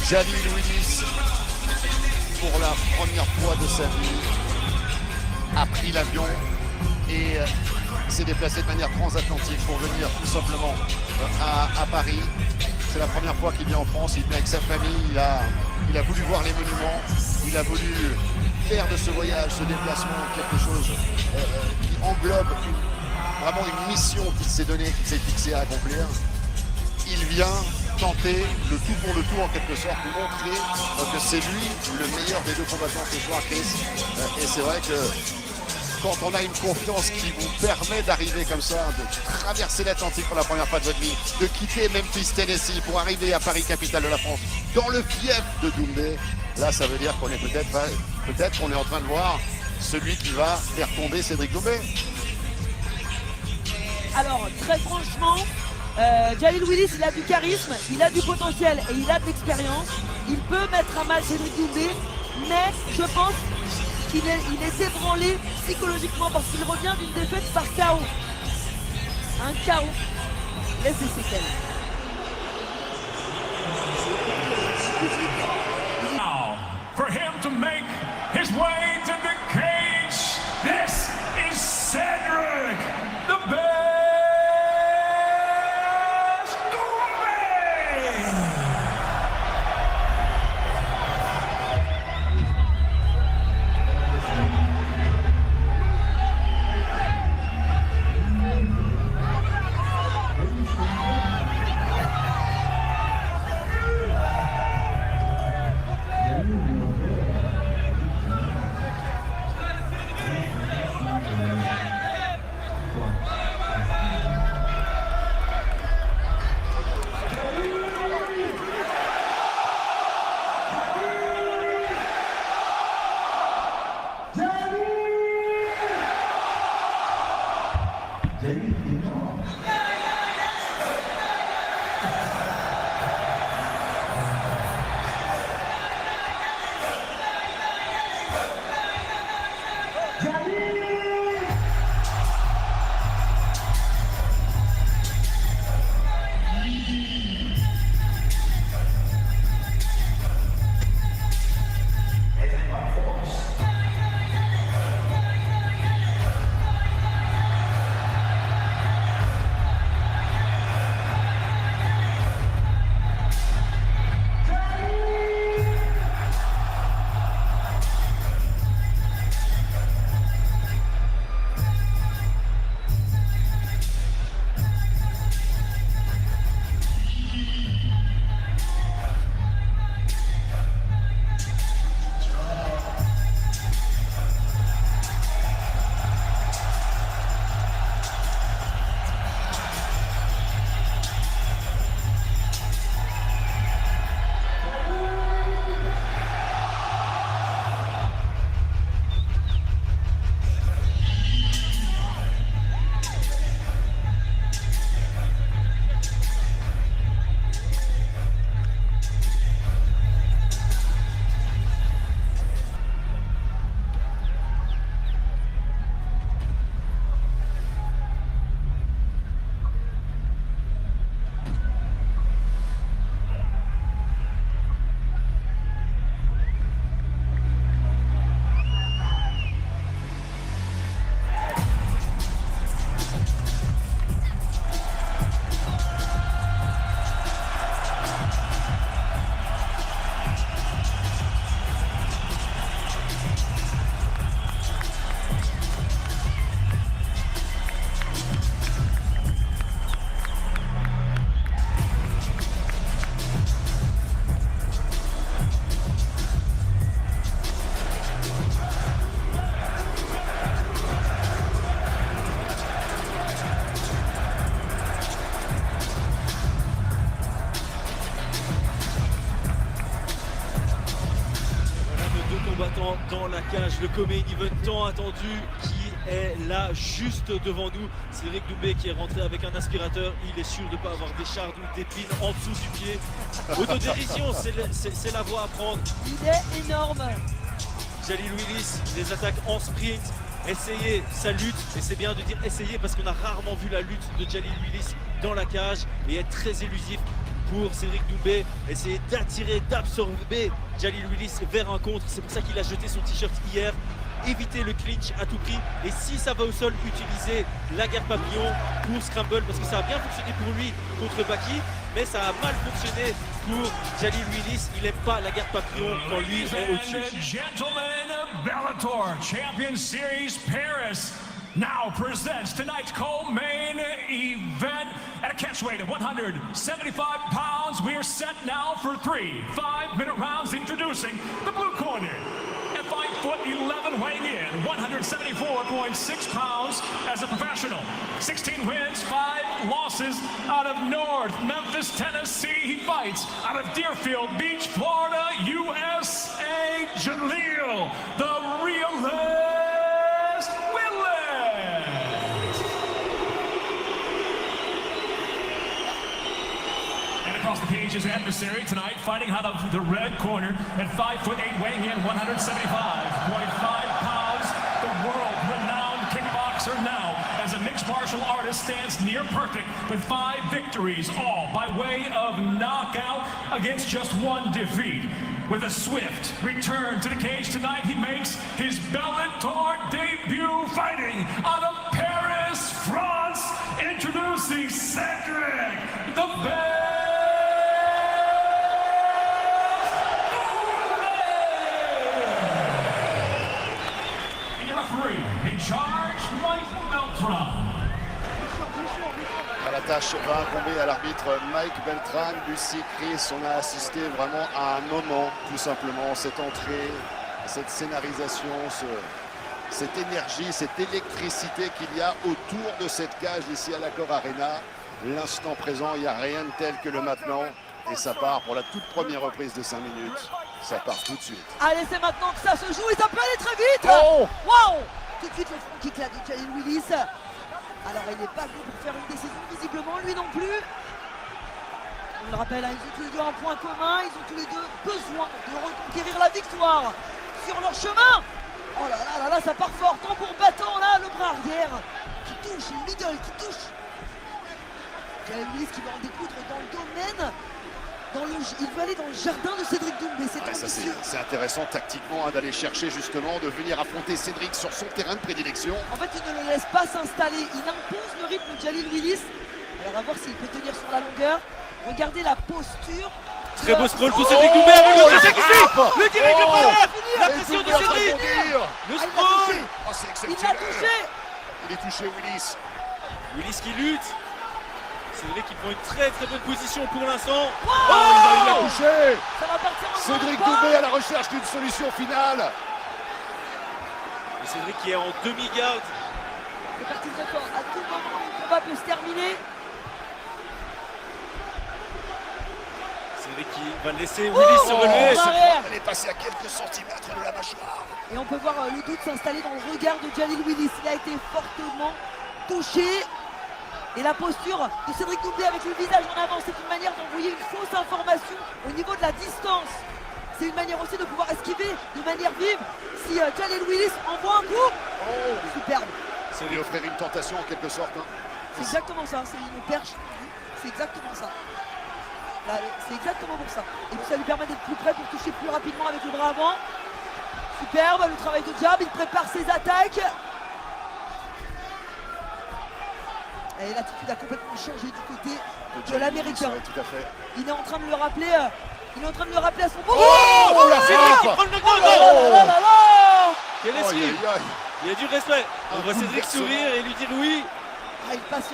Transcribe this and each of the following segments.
Jalil Willis, pour la première fois de sa vie, a pris l'avion et s'est déplacé de manière transatlantique pour venir tout simplement à Paris. C'est la première fois qu'il vient en France, il vient avec sa famille, il a voulu voir les monuments, il a voulu faire de ce voyage, ce déplacement, quelque chose qui englobe vraiment une mission qu'il s'est donnée, qu'il s'est fixé à accomplir. Il vient tenter le tout pour le tout en quelque sorte, montrer que c'est lui le meilleur des deux combattants ce soir, Chris. Et c'est vrai que quand on a une confiance qui vous permet d'arriver comme ça, de traverser l'Atlantique pour la première fois de votre vie, de quitter Memphis, Tennessee pour arriver à Paris, capitale de la France, dans le fief de Doumbé, là ça veut dire qu'on est peut-être qu'on est en train de voir celui qui va faire tomber Cédric Doumbé. Alors très franchement, Jalil Willis, il a du charisme, il a du potentiel et il a de l'expérience. Il peut mettre à mal Cédric Doumbé, mais je pense qu'il est ébranlé psychologiquement parce qu'il revient d'une défaite par KO. Un KO laisse des séquelles. Now, for him to make his way to the cage, this is Cédric the Best Doumbé! Dans la cage, le co-main event tant attendu qui est là juste devant nous. Cédric Doumbé qui est rentré avec un aspirateur, il est sûr de ne pas avoir des chardes ou d'épines en dessous du pied. Autodérision, c'est la voie à prendre. Il est énorme. Jalil Willis, les attaques en sprint, essayer sa lutte, et c'est bien de dire essayer parce qu'on a rarement vu la lutte de Jalil Willis dans la cage et être très élusif pour Cédric Doumbé, essayer d'attirer, d'absorber Jalil Willis vers un contre. C'est pour ça qu'il a jeté son t-shirt hier. Éviter le clinch à tout prix, et si ça va au sol, utiliser la guerre papillon pour scramble, parce que ça a bien fonctionné pour lui contre Baki, mais ça a mal fonctionné pour Jalil Willis. Il n'aime pas la guerre papillon quand lui est au-dessus. Gentlemen, Bellator Champion Series Paris now presents tonight's co-main event at a catchweight of 175 pounds. We are set now for 3 5-minute rounds. Introducing the blue corner. 5'11", weighing in 174.6 pounds as a professional. 16 wins, 5 losses out of North Memphis, Tennessee. He fights out of Deerfield Beach, Florida, USA. Jalil, the realist Willis. And across the cage, his adversary tonight, fighting out of the red corner at 5'8", weighing in 175.5 pounds. The world-renowned kickboxer now, as a mixed martial artist, stands near perfect with 5 victories, all by way of knockout against just 1 defeat. With a swift return to the cage tonight, he makes his Bellator debut, fighting out of Paris, France. Introducing Cedric the Bear. In charge, Mike Beltran. À la tâche va incomber à l'arbitre Mike Beltran. Lucie Chris, on a assisté vraiment à un moment, tout simplement, cette entrée, cette scénarisation, cette énergie, cette électricité qu'il y a autour de cette cage ici à l'Accor Arena. L'instant présent, il n'y a rien de tel que le maintenant. Et ça part pour la toute première reprise de 5 minutes. Ça part tout de suite. Allez, c'est maintenant que ça se joue et ça peut aller très vite. Oh, Waouh! Tout de suite le front kick là de Jalil Willis. Alors il n'est pas venu pour faire une décision, visiblement, lui non plus. On le rappelle, hein, ils ont tous les deux un point commun, ils ont tous les deux besoin de reconquérir la victoire sur leur chemin. Oh là là là là, ça part fort, tambour battant là, le bras arrière qui touche, le middle qui touche. Jalil Willis qui va en découdre dans le domaine. Il veut aller dans le jardin de Cédric Doumbé, c'est ambitieux. C'est intéressant tactiquement hein, d'aller chercher justement, de venir affronter Cédric sur son terrain de prédilection. En fait, il ne le laisse pas s'installer, il impose le rythme de Jalil Willis. Alors à voir s'il peut tenir sur la longueur. Regardez la posture. Très beau scroll pour Cédric Doumbé avec le crochet qui suit. Le direct de frappe. La Et pression de Doumbé en train Cédric. rebondir. Le Ah, scroll. oh, c'est Il l'a exceptionnel. touché. Il est touché, Willis. Willis qui lutte. Cédric qui prend une très bonne position pour l'instant. Oh, il l'a touché. Ça va partir en Cédric grand Doumbé à la recherche d'une solution finale. Et Cédric qui est en demi-garde. C'est parti très fort. À tout moment, le combat peut se terminer. Cédric qui va laisser Willis se relever. en arrière. Elle est passée à quelques centimètres de la mâchoire. Et on peut voir le doute s'installer dans le regard de Jalil Willis. Il a été fortement touché. Et la posture de Cédric Doumbé avec le visage en avant, c'est une manière d'envoyer une fausse information au niveau de la distance. C'est une manière aussi de pouvoir esquiver de manière vive si Jalil Willis envoie un coup. Oh, Superbe. c'est lui offrir une tentation en quelque sorte. Hein. C'est exactement ça, c'est une perche. C'est exactement ça. Là, c'est exactement pour ça. Et puis ça lui permet d'être plus près pour toucher plus rapidement avec le bras avant. Superbe, le travail de jab, il prépare ses attaques. Et l'attitude a complètement changé du côté de l'américain. Ouais, tout à fait. Il est en train de le rappeler. Il est en train de le rappeler à son bon. Oh, la Cédric qui frappe. prend le Oh là knockdown. là là là là. Quel Aïe, esquive. aïe, aïe. Il y a du respect. On Un voit Cédric bouleversement. sourire et lui dire oui. Ah, ils passent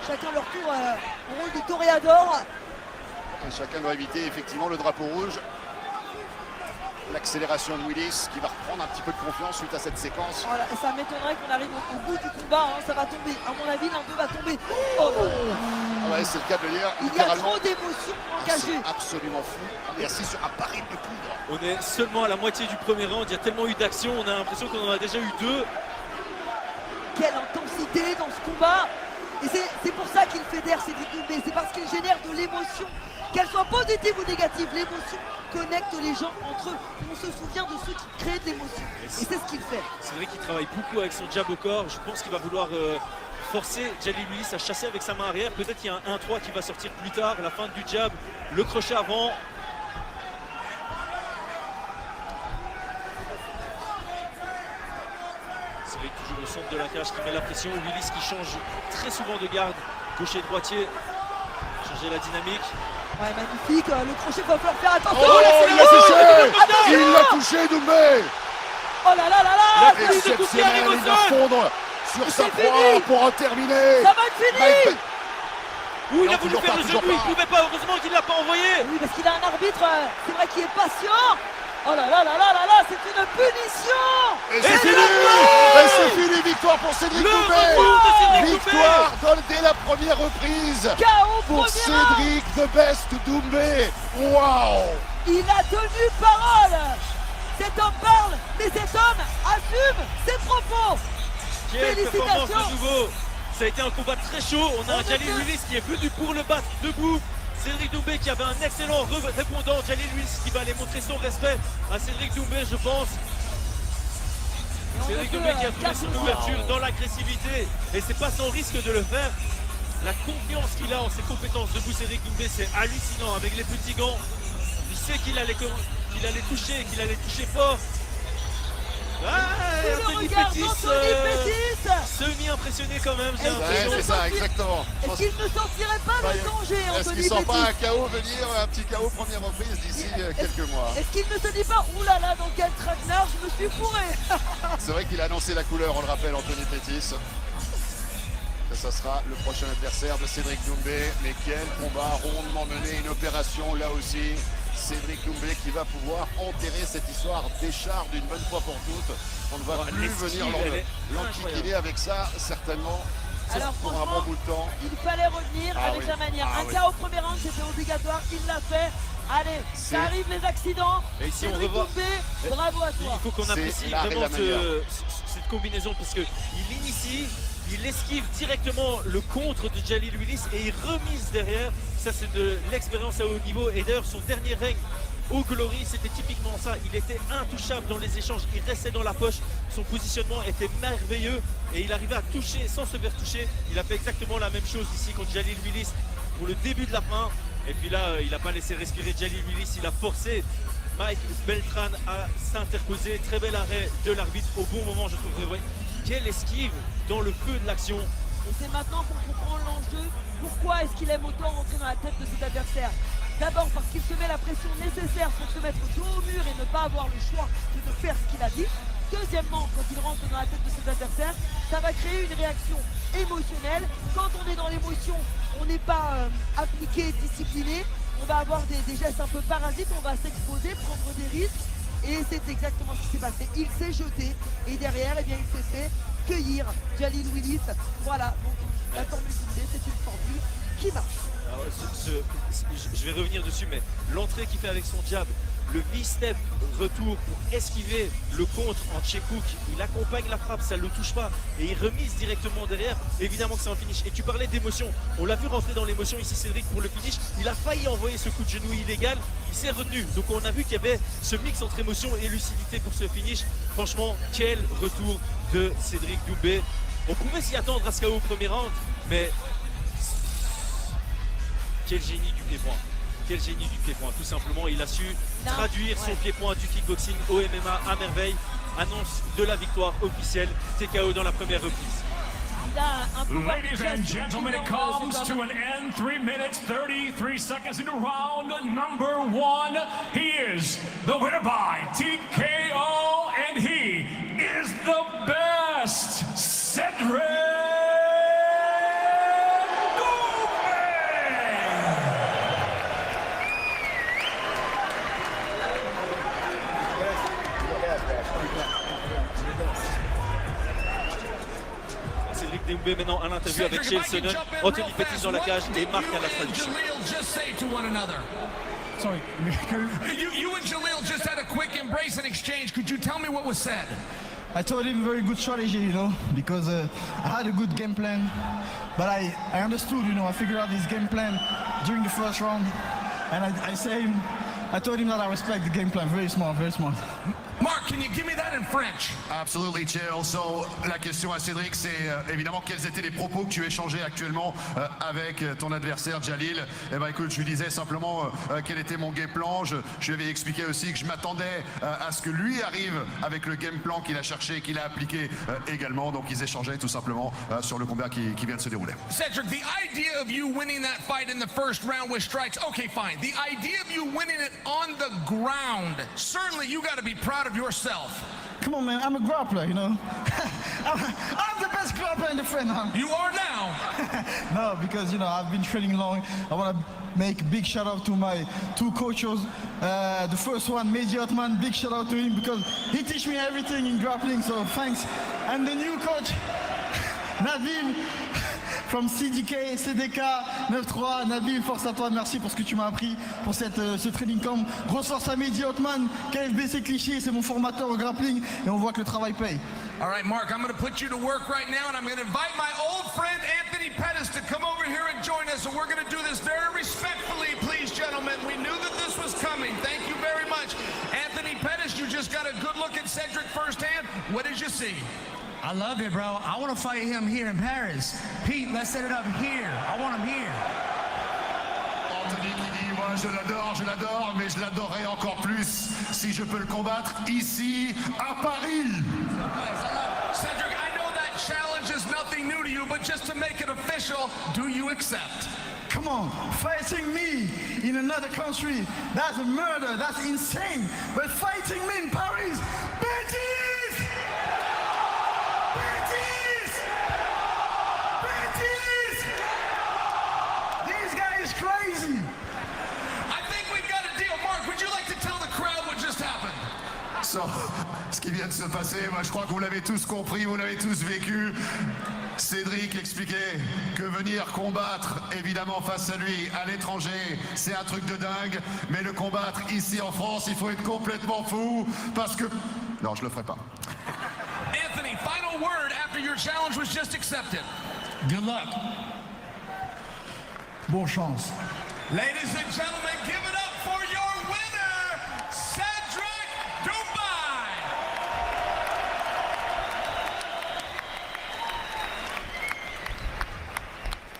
chacun leur tour au rôle de toréador. Et chacun doit éviter effectivement le drapeau rouge. L'accélération de Willis qui va reprendre un petit peu de confiance suite à cette séquence. Voilà, ça m'étonnerait qu'on arrive au bout du combat, hein, ça va tomber. À mon avis, l'un d'eux va tomber. Oh non. Ah ouais, c'est le cas de le dire. Il y a Littéralement, trop d'émotions engagées. c'est absolument fou. On est assis sur un baril de poudre. On est seulement à la moitié du premier round. Il y a tellement eu d'actions. On a l'impression qu'on en a déjà eu 2. Quelle intensité dans ce combat. Et c'est pour ça qu'il fédère Cédric Doumbé, c'est parce qu'il génère de l'émotion. Qu'elle soit positive ou négative, l'émotion connecte les gens entre eux. On se souvient de ceux qui créent de l'émotion. Et c'est ce qu'il fait. C'est vrai qu'il travaille beaucoup avec son jab au corps. Je pense qu'il va vouloir forcer Jalil Willis à chasser avec sa main arrière. Peut-être qu'il y a un 1-3 qui va sortir plus tard. La fin du jab, le crochet avant. C'est vrai que toujours au centre de la cage qui met la pression. Willis qui change très souvent de garde. Gaucher droitier. Changer la dynamique. Ouais, magnifique, le crochet va falloir faire attention. Oh, il l'a touché. Il l'a touché, Doumbé. Oh là là là là. Exceptionnel, il va fondre sur sa proie pour en terminer. Ça va être fini. Oui, il a voulu faire le genou, il ne pouvait pas, heureusement qu'il ne l'a pas envoyé. Oui, parce qu'il a un arbitre, c'est vrai qu'il est patient. Oh là là là là là là, c'est une punition. Et c'est fini. Et c'est fini, victoire pour Cédric Doumbé. Victoire dès la première reprise KO pour Cédric The Best Doumbé. Waouh. Il a tenu parole. Cet homme parle, mais cet homme assume ses propos. Quelle performance Félicitations. de nouveau. Ça a été un combat très chaud. On a un Jalil Willis qui est venu pour le battre debout. Cédric Doumbé qui avait un excellent répondant. Jalil Willis qui va aller montrer son respect à Cédric Doumbé, je pense. Cédric Doumbé qui a trouvé son ouverture dans l'agressivité. Et c'est pas sans risque de le faire. La confiance qu'il a en ses compétences debout, Cédric Doumbé, c'est hallucinant. Avec les petits gants, il sait qu'il allait toucher, qu'il allait toucher fort. Anthony Pettis, semi-impressionné quand même, j'ai Ouais, l'impression. c'est ça, exactement. Est-ce qu'il ne sentirait pas le danger, Est-ce Anthony qu'il sent pas un Pettis? KO venir, un petit KO première reprise d'ici quelques mois? Est-ce qu'il ne se dit pas, oulala, dans quel traquenard je me suis fourré? C'est vrai qu'il a annoncé la couleur, on le rappelle, Anthony Pettis. Que ça sera le prochain adversaire de Cédric Doumbé. Mais quel combat rondement mené, une opération là aussi. Cédric Doumbé qui va pouvoir enterrer cette histoire d'écharpe d'une bonne fois pour toutes. On ne va plus venir l'enquiquiner avec ça, certainement. Alors pour un bon bout de temps. il fallait revenir avec oui. sa manière. Ah un oui. KO au premier round, c'était obligatoire, il l'a fait. Allez, ça arrive les accidents. Et ici, on Cédric revoit- Doumbé, bravo à toi. Il faut qu'on C'est apprécie l'art et vraiment la manière. cette combinaison parce qu'il initie, il esquive directement le contre de Jalil Willis et il remise derrière. Ça, c'est de l'expérience à haut niveau. Et d'ailleurs, son dernier règne au Glory, c'était typiquement ça. Il était intouchable dans les échanges. Il restait dans la poche. Son positionnement était merveilleux et il arrivait à toucher sans se faire toucher. Il a fait exactement la même chose ici contre Jalil Willis pour le début de la fin. Et puis là, il n'a pas laissé respirer Jalil Willis. Il a forcé Mike Beltran à s'interposer. Très bel arrêt de l'arbitre au bon moment, je trouve. Ouais. Quelle esquive dans le feu de l'action. Et c'est maintenant qu'on comprend l'enjeu. Pourquoi est-ce qu'il aime autant rentrer dans la tête de ses adversaires? D'abord parce qu'il se met la pression nécessaire pour se mettre dos au mur et ne pas avoir le choix que de faire ce qu'il a dit. Deuxièmement, quand il rentre dans la tête de ses adversaires, ça va créer une réaction émotionnelle. Quand on est dans l'émotion, on n'est pas appliqué, discipliné. On va avoir des gestes un peu parasites, on va s'exposer, prendre des risques. Et c'est exactement ce qui s'est passé. Il s'est jeté et derrière, eh bien, il s'est fait cueillir Jalil Willis. Voilà, donc la formule Doumbé, c'est une formule qui marche. Alors, je vais revenir dessus, mais l'entrée qu'il fait avec son jab, le V-step retour pour esquiver le contre en check hook, il accompagne la frappe, ça ne le touche pas et il remise directement derrière. Évidemment que c'est un finish. Et tu parlais d'émotion, on l'a vu rentrer dans l'émotion ici Cédric pour le finish. Il a failli envoyer ce coup de genou illégal, il s'est retenu. Donc on a vu qu'il y avait ce mix entre émotion et lucidité pour ce finish. Franchement, quel retour de Cédric Doumbé. On pouvait s'y attendre à ce KO au premier round, mais quel génie du pied-point. Quel génie du pied-point. Tout simplement, il a su traduire son pied-point du kickboxing au MMA à merveille. Annonce de la victoire officielle. TKO dans la première reprise. Il a un pouvoir Ladies de and geste gentlemen, it énorme, comes cet to homme. an end. 3 minutes, 33 seconds into round number 1. He is the winner by TKO, and he is the best, Cédric Doumbé! Cédric Doumbé maintenant à l'interview avec Chael Sonnen. Anthony Pettis dans la cage et Marc à la traduction. Sorry. You and Jalil just had a quick embrace and exchange. Could you tell me what was said? I told him very good strategy, you know, because I had a good game plan. But I understood, you know, I figured out his game plan during the first round. And I told him that I respect the game plan. Very smart, very smart. Mark, can you give me that in French? Absolutely, Chael. So, la question à Cédric, c'est évidemment quels étaient les propos que tu échangeais actuellement avec ton adversaire Jalil. Eh ben, écoute, je lui disais simplement quel était mon game plan. Je lui avais expliqué aussi que je m'attendais à ce que lui arrive avec le game plan qu'il a cherché et qu'il a appliqué également. Donc, ils échangeaient tout simplement sur le combat qui vient de se dérouler. Cedric, the idea of you winning that fight in the first round with strikes, okay, fine. The idea of you winning it on the ground, certainly you got to be proud of yourself. Come on, man, I'm a grappler, you know. I'm the best grappler in the friend, huh? You are now. No, because, you know, I've been training long. I want to make a big shout out to my two coaches. The first one, Mehdi Othman, big shout out to him because he teach me everything in grappling, so thanks. And the new coach, Nabil, from CDK, CDK 9-3, Nabil, force à toi, merci pour ce que tu m'as appris pour ce training camp. Grosse force à Mehdi Othman, KFBC Cliché, c'est mon formateur au grappling et on voit que le travail paye. All right, Mark, I'm going to put you to work right now, and I'm going to invite my old friend Anthony Pettis to come over here and join us, and we're going to do this very respectfully, please, gentlemen. We knew that this was coming. Thank you very much. Anthony Pettis, you just got a good look at Cedric firsthand. What did you see? I love it, bro. I want to fight him here in Paris. Pete, let's set it up here. I want him here. Anthony qui dit, moi je l'adore, mais je l'adorerais encore plus si je peux le combattre ici, à Paris. Cedric, I know that challenge is nothing new to you, but just to make it official, do you accept? Come on, fighting me in another country, that's a murder, that's insane. But fighting me in Paris, bitches! This guy is crazy. I think we've got a deal. Mark, would you like to tell the crowd what just happened? Ce qui vient de se passer, moi je crois que vous l'avez tous compris, vous l'avez tous vécu. Cédric expliquait que venir combattre évidemment face à lui à l'étranger, c'est un truc de dingue, mais le combattre ici en France, il faut être complètement fou parce que... Non, je le ferai pas. Anthony, final word after your challenge was just accepted. Good luck. Bonne chance. Ladies and gentlemen,